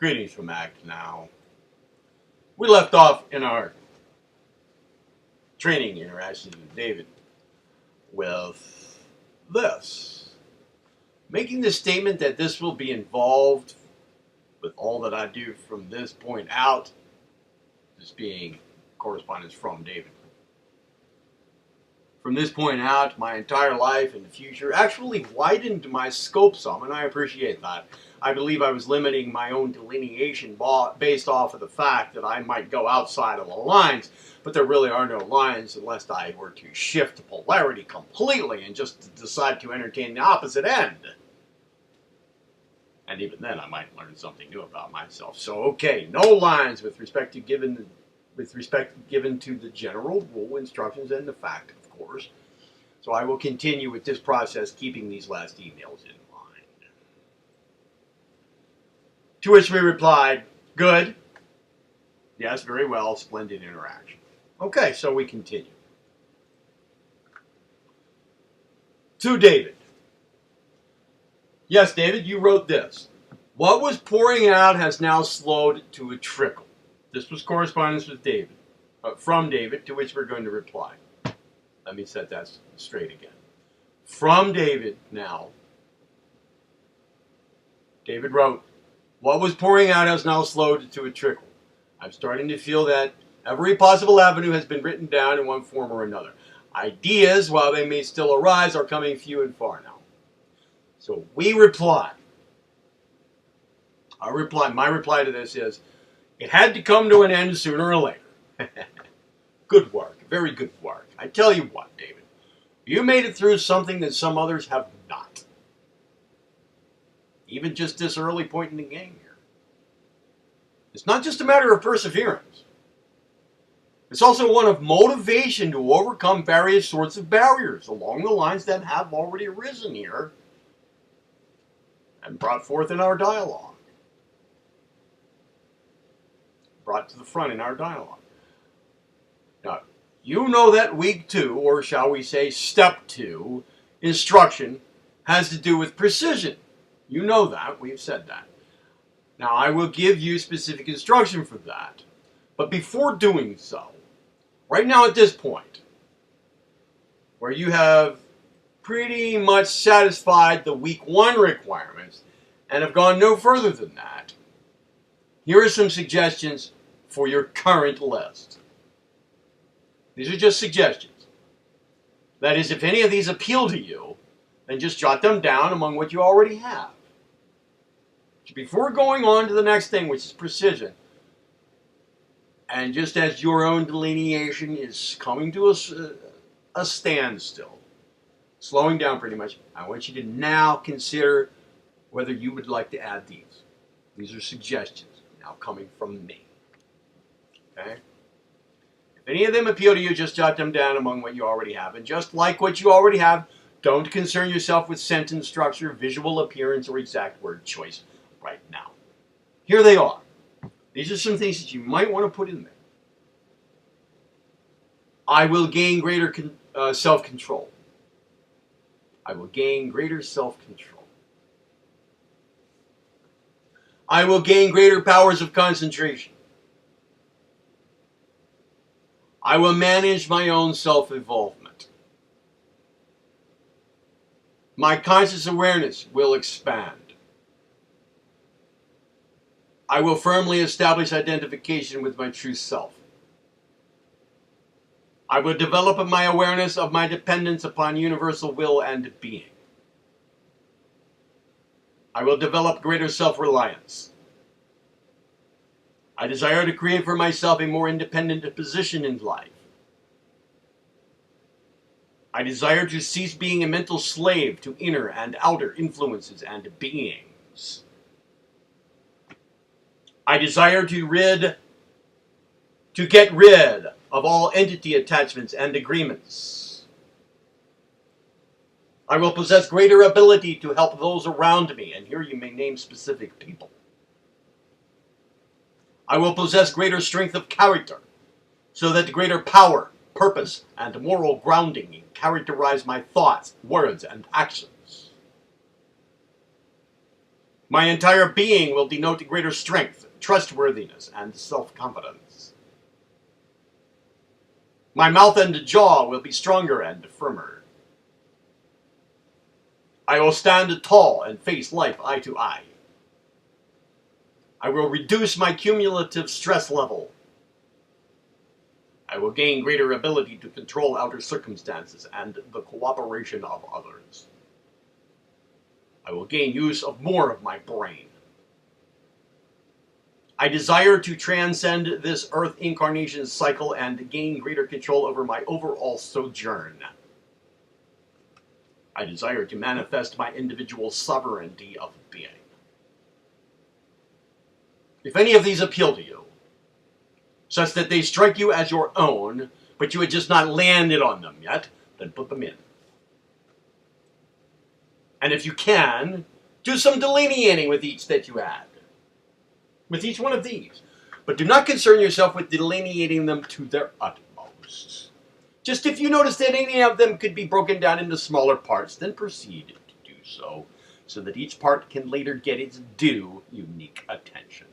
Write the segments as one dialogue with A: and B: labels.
A: Greetings from ACT Now. We left off in our training interactions with David with this. Making the statement that this will be involved with all that I do from this point out, this being correspondence from David. From this point out, my entire life and the future actually widened my scope some, and I appreciate that. I believe I was limiting my own delineation based off of the fact that I might go outside of the lines, but there really are no lines unless I were to shift the polarity completely and just decide to entertain the opposite end. And even then, I might learn something new about myself. So, okay, no lines with respect given to the general rule, instructions, and the fact, of course. So I will continue with this process, keeping these last emails in mind. To which we replied, good. Yes, very well, splendid interaction. Okay, so we continue. To David. Yes, David, you wrote this. What was pouring out has now slowed to a trickle. This was correspondence with David, from David, to which we're going to reply. Let me set that straight again. From David now. David wrote, what was pouring out has now slowed to a trickle. I'm starting to feel that every possible avenue has been written down in one form or another. Ideas, while they may still arise, are coming few and far now. So we reply. My reply to this is, it had to come to an end sooner or later. Good work. Very good work. I tell you what, David. You made it through something that some others have not. Even just this early point in the game here. It's not just a matter of perseverance. It's also one of motivation to overcome various sorts of barriers along the lines that have already arisen here and brought forth in our dialogue. Brought to the front in our dialogue. Now, you know that week 2, or shall we say step 2, instruction has to do with precision. You know that. We've said that. Now, I will give you specific instruction for that. But before doing so, right now at this point, where you have pretty much satisfied the week 1 requirements and have gone no further than that, here are some suggestions for your current list. These are just suggestions. That is, if any of these appeal to you, then just jot them down among what you already have. Before going on to the next thing, which is precision, and just as your own delineation is coming to a standstill, slowing down pretty much, I want you to now consider whether you would like to add these. These are suggestions now coming from me. Okay? If any of them appeal to you, just jot them down among what you already have. And just like what you already have, don't concern yourself with sentence structure, visual appearance, or exact word choice right now. Here they are. These are some things that you might want to put in there. I will gain greater self-control. I will gain greater self-control. I will gain greater powers of concentration. I will manage my own self-involvement. My conscious awareness will expand. I will firmly establish identification with my true self. I will develop my awareness of my dependence upon universal will and being. I will develop greater self-reliance. I desire to create for myself a more independent position in life. I desire to cease being a mental slave to inner and outer influences and beings. I desire to get rid of all entity attachments and agreements. I will possess greater ability to help those around me, and here you may name specific people. I will possess greater strength of character, so that greater power, purpose, and moral grounding characterize my thoughts, words, and actions. My entire being will denote greater strength, trustworthiness, and self-confidence. My mouth and jaw will be stronger and firmer. I will stand tall and face life eye to eye. I will reduce my cumulative stress level. I will gain greater ability to control outer circumstances and the cooperation of others. I will gain use of more of my brain. I desire to transcend this Earth incarnation cycle and gain greater control over my overall sojourn. I desire to manifest my individual sovereignty of being. If any of these appeal to you, such that they strike you as your own, but you had just not landed on them yet, then put them in. And if you can, do some delineating with each that you add. With each one of these. But do not concern yourself with delineating them to their utmost. Just if you notice that any of them could be broken down into smaller parts, then proceed to do so that each part can later get its due unique attention.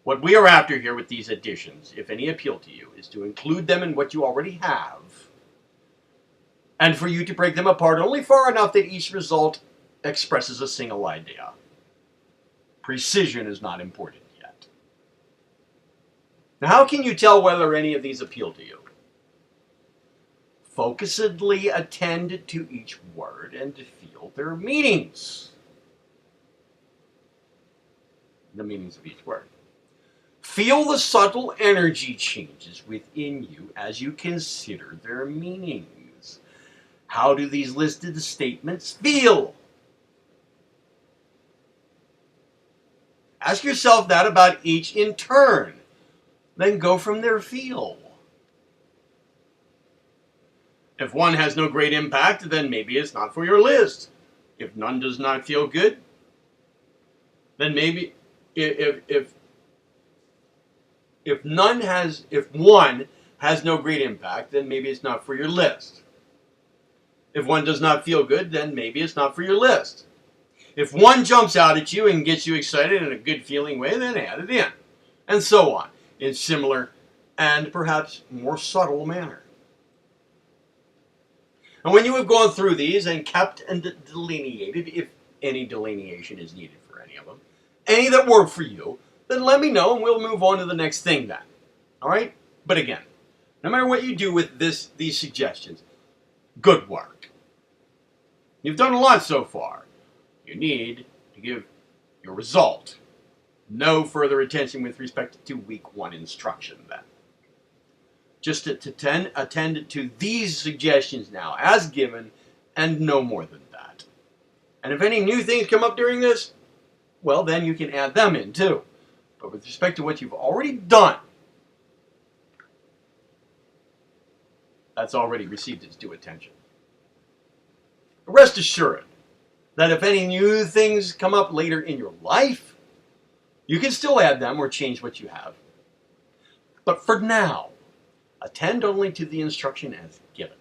A: What we are after here with these additions, if any appeal to you, is to include them in what you already have, and for you to break them apart only far enough that each result expresses a single idea. Precision is not important yet. Now, how can you tell whether any of these appeal to you? Focusedly attend to each word and feel their meanings. The meanings of each word. Feel the subtle energy changes within you as you consider their meanings. How do these listed statements feel? Ask yourself that about each in turn. Then go from their feel. If one has no great impact, then maybe it's not for your list. If none does not feel good, then maybe if one has no great impact, then maybe it's not for your list. If one does not feel good, then maybe it's not for your list. If one jumps out at you and gets you excited in a good feeling way, then add it in. And so on, in similar and perhaps more subtle manner. And when you have gone through these and kept and delineated, if any delineation is needed for any of them, any that work for you, then let me know and we'll move on to the next thing then. All right? But again, no matter what you do with these suggestions, good work. You've done a lot so far. You need to give your result no further attention with respect to week 1 instruction then. Just to attend to these suggestions now as given and no more than that. And if any new things come up during this, well then you can add them in too. But with respect to what you've already done, that's already received its due attention. Rest assured that if any new things come up later in your life, you can still add them or change what you have. But for now, attend only to the instruction as given.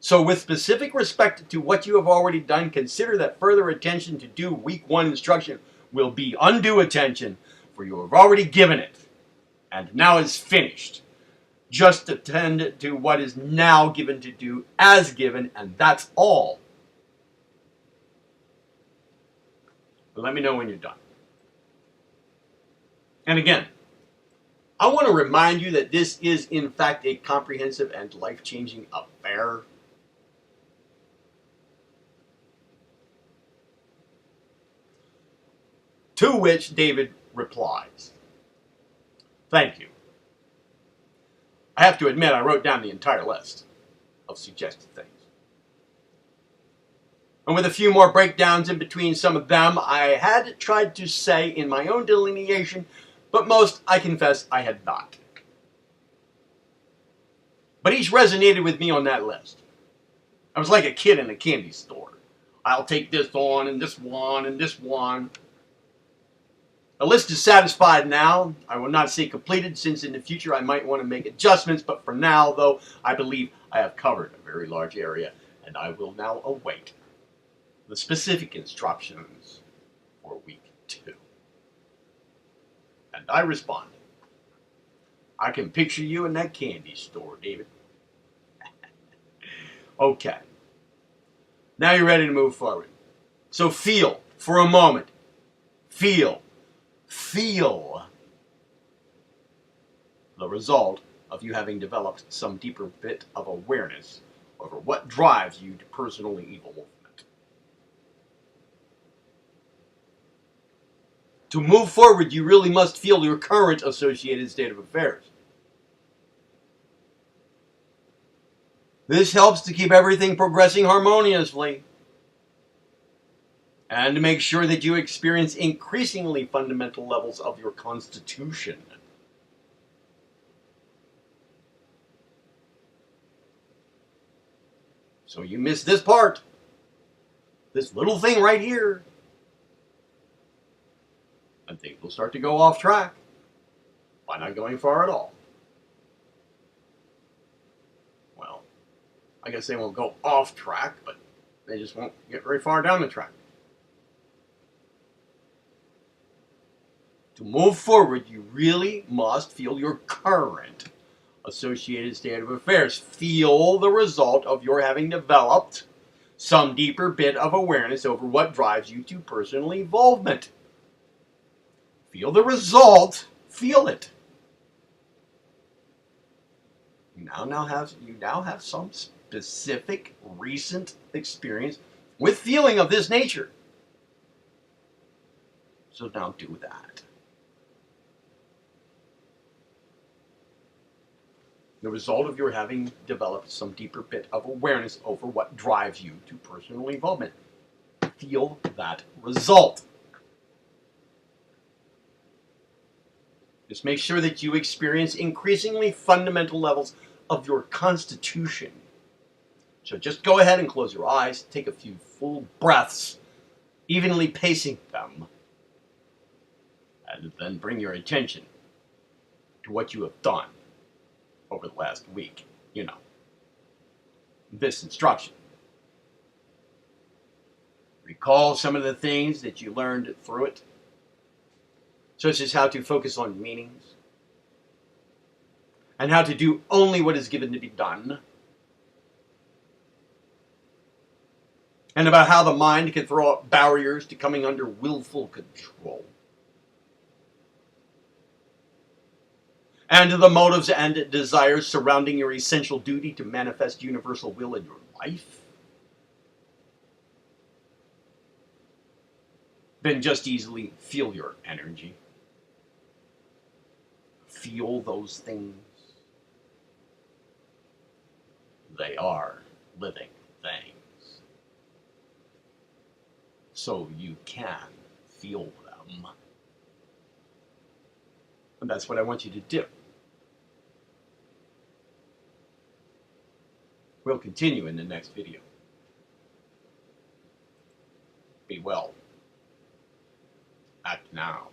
A: So with specific respect to what you have already done, consider that further attention to do week 1 instruction will be undue attention, for you have already given it, and now is finished. Just attend to what is now given to do as given, and that's all. But let me know when you're done. And again, I want to remind you that this is in fact a comprehensive and life-changing affair. To which David replies, "Thank you. I have to admit I wrote down the entire list of suggested things. And with a few more breakdowns in between some of them, I had tried to say in my own delineation, but most, I confess, I had not. But each resonated with me on that list. I was like a kid in a candy store. I'll take this one and this one and this one. The list is satisfied now. I will not say completed, since in the future I might want to make adjustments, but for now, though, I believe I have covered a very large area, and I will now await the specific instructions for week 2. And I responded, I can picture you in that candy store, David. Okay. Now you're ready to move forward. So feel, for a moment, feel the result of you having developed some deeper bit of awareness over what drives you to personal evolvement. To move forward, you really must feel your current associated state of affairs. This helps to keep everything progressing harmoniously and to make sure that you experience increasingly fundamental levels of your constitution. So you miss this part, this little thing right here, and things will start to go off track by not going far at all. Well, I guess they won't go off track, but they just won't get very far down the track. To move forward, you really must feel your current associated state of affairs. Feel the result of your having developed some deeper bit of awareness over what drives you to personal evolvement. Feel the result. Feel it. You now have some specific recent experience with feeling of this nature. So now do that. The result of your having developed some deeper bit of awareness over what drives you to personal involvement. Feel that result. Just make sure that you experience increasingly fundamental levels of your constitution. So just go ahead and close your eyes, take a few full breaths, evenly pacing them, and then bring your attention to what you have done over the last week. This instruction. Recall some of the things that you learned through it, such as how to focus on meanings, and how to do only what is given to be done, and about how the mind can throw up barriers to coming under willful control, and the motives and desires surrounding your essential duty to manifest universal will in your life. Then just easily feel your energy. Feel those things. They are living things. So you can feel them. And that's what I want you to do. We'll continue in the next video. Be well. Act now.